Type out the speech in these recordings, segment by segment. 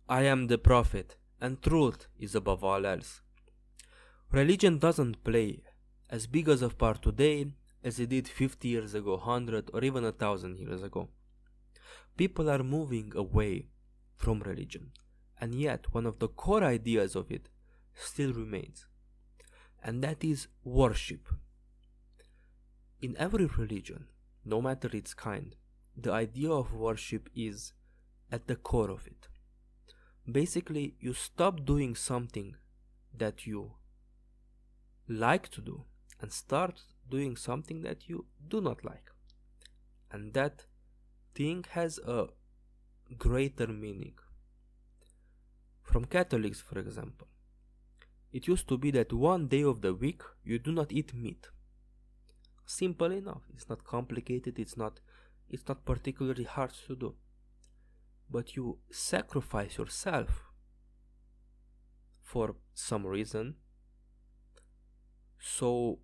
I am the prophet, and truth is above all else. Religion doesn't play as big as a part today as it did 50 years ago, 100 or even 1,000 years ago. People are moving away from religion, and yet one of the core ideas of it still remains, and that is worship. In every religion, no matter its kind, the idea of worship is at the core of it. Basically, you stop doing something that you like to do and start doing something that you do not like. And that thing has a greater meaning. From Catholics, for example, it used to be that one day of the week you do not eat meat. Simple enough. It's not complicated, it's not particularly hard to do. But you sacrifice yourself for some reason so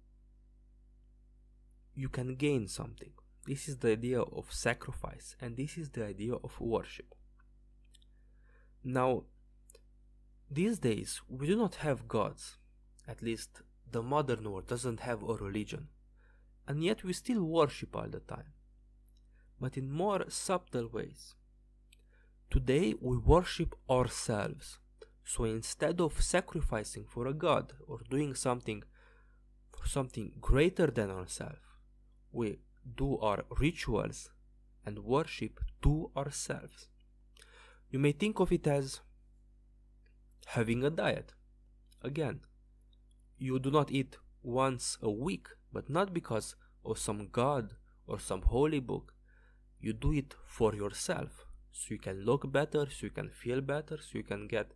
you can gain something. This is the idea of sacrifice, and this is the idea of worship. Now, these days we do not have gods, at least the modern world doesn't have a religion, and yet we still worship all the time, but in more subtle ways. Today we worship ourselves, so instead of sacrificing for a god or doing something for something greater than ourselves, we do our rituals and worship to ourselves. You may think of it as having a diet. Again, you do not eat once a week, but not because of some god or some holy book. You do it for yourself, so you can look better, so you can feel better, so you can get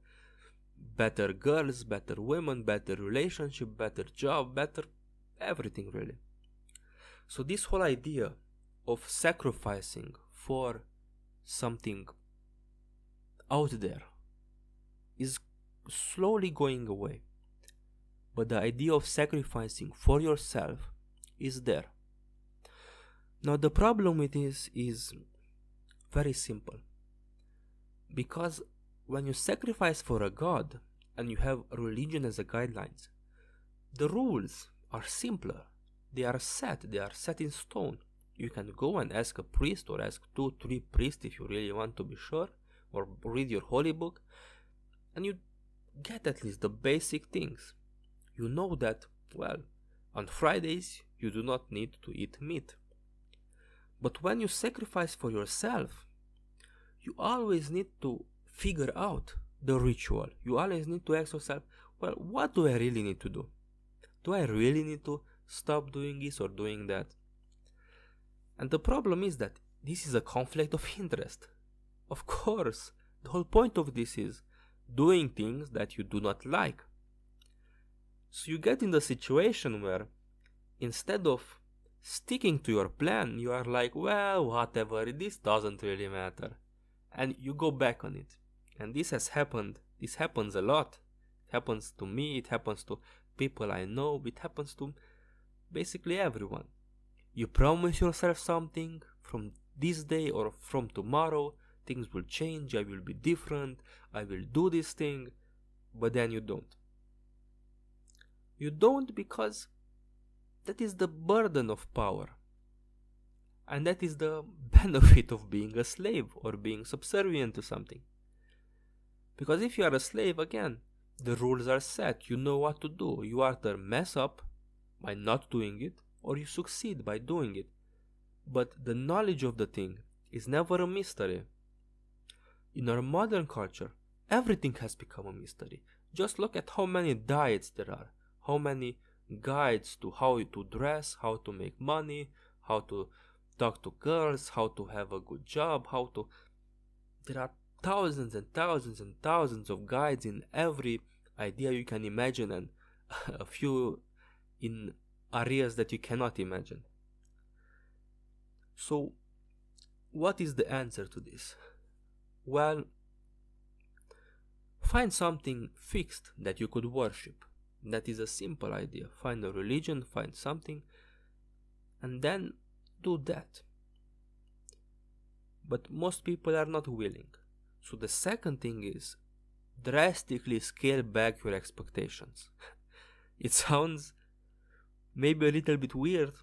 better girls, better women, better relationship, better job, better everything really. So this whole idea of sacrificing for something out there is slowly going away, but the idea of sacrificing for yourself is there. Now the problem with this is very simple, because when you sacrifice for a god and you have religion as a guidelines, the rules are simpler. They are set in stone. You can go and ask a priest or ask 2-3 priests if you really want to be sure, or read your holy book, and you get at least the basic things. You know that, well, on Fridays you do not need to eat meat. But when you sacrifice for yourself, you always need to figure out the ritual. You always need to ask yourself, well, what do I really need to do? Do I really need to stop doing this or doing that? And the problem is that this is a conflict of interest. Of course, the whole point of this is doing things that you do not like. So you get in the situation where instead of sticking to your plan, you are like, well, whatever, this doesn't really matter. And you go back on it. And this happens a lot. It happens to me, it happens to people I know, it happens to basically everyone. You promise yourself something, from this day or from tomorrow, things will change, I will be different, I will do this thing, but then you don't. You don't because that is the burden of power. And that is the benefit of being a slave or being subservient to something. Because if you are a slave, again, the rules are set, you know what to do. You either mess up by not doing it, or you succeed by doing it. But the knowledge of the thing is never a mystery. In our modern culture, everything has become a mystery. Just look at how many diets there are, how many guides to how to dress, how to make money, how to talk to girls, how to have a good job, there are thousands and thousands and thousands of guides in every idea you can imagine, and a few in areas that you cannot imagine. So, what is the answer to this? Well, find something fixed that you could worship. That is a simple idea. Find a religion, find something, and then do that. But most people are not willing. So the second thing is drastically scale back your expectations. It sounds maybe a little bit weird,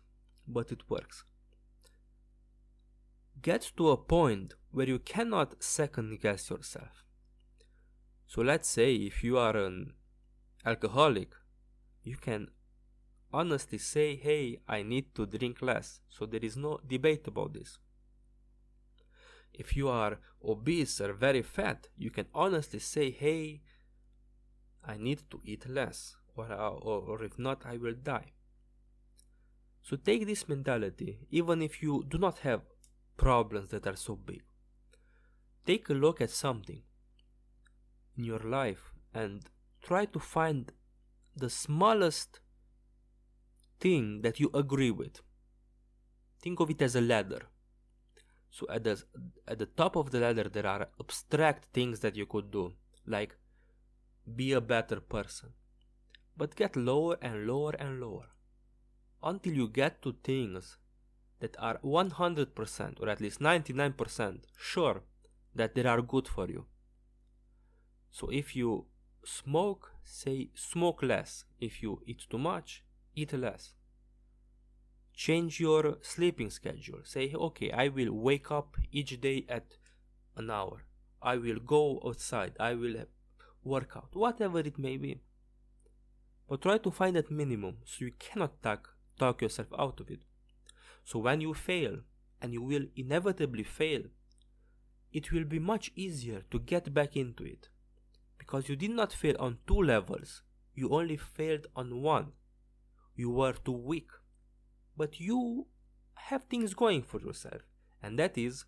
but it works. Get to a point where you cannot second guess yourself. So let's say if you are an alcoholic, you can honestly say, hey, I need to drink less. So there is no debate about this. If you are obese or very fat, you can honestly say, hey, I need to eat less, or if not, I will die. So take this mentality, even if you do not have problems that are so big. Take a look at something in your life and try to find the smallest thing that you agree with. Think of it as a ladder. So at the top of the ladder there are abstract things that you could do, like be a better person. But get lower and lower and lower until you get to things that are 100% or at least 99% sure that they are good for you. So if you smoke, say smoke less. If you eat too much, eat less. Change your sleeping schedule. Say, okay, I will wake up each day at an hour. I will go outside. I will work out. Whatever it may be. But try to find that minimum so you cannot talk yourself out of it. So when you fail, and you will inevitably fail, it will be much easier to get back into it. Because you did not fail on 2 levels. You only failed on 1. You were too weak. But you have things going for yourself, and that is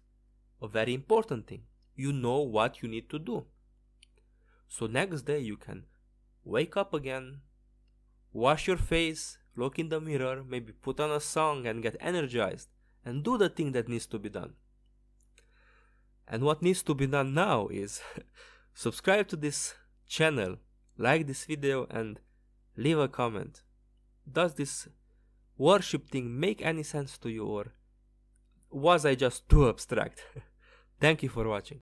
a very important thing. You know what you need to do. So next day you can wake up again, wash your face, look in the mirror, maybe put on a song and get energized, and do the thing that needs to be done. And what needs to be done now is subscribe to this channel, like this video, and leave a comment. Does this worship thing make any sense to you, or was I just too abstract? Thank you for watching.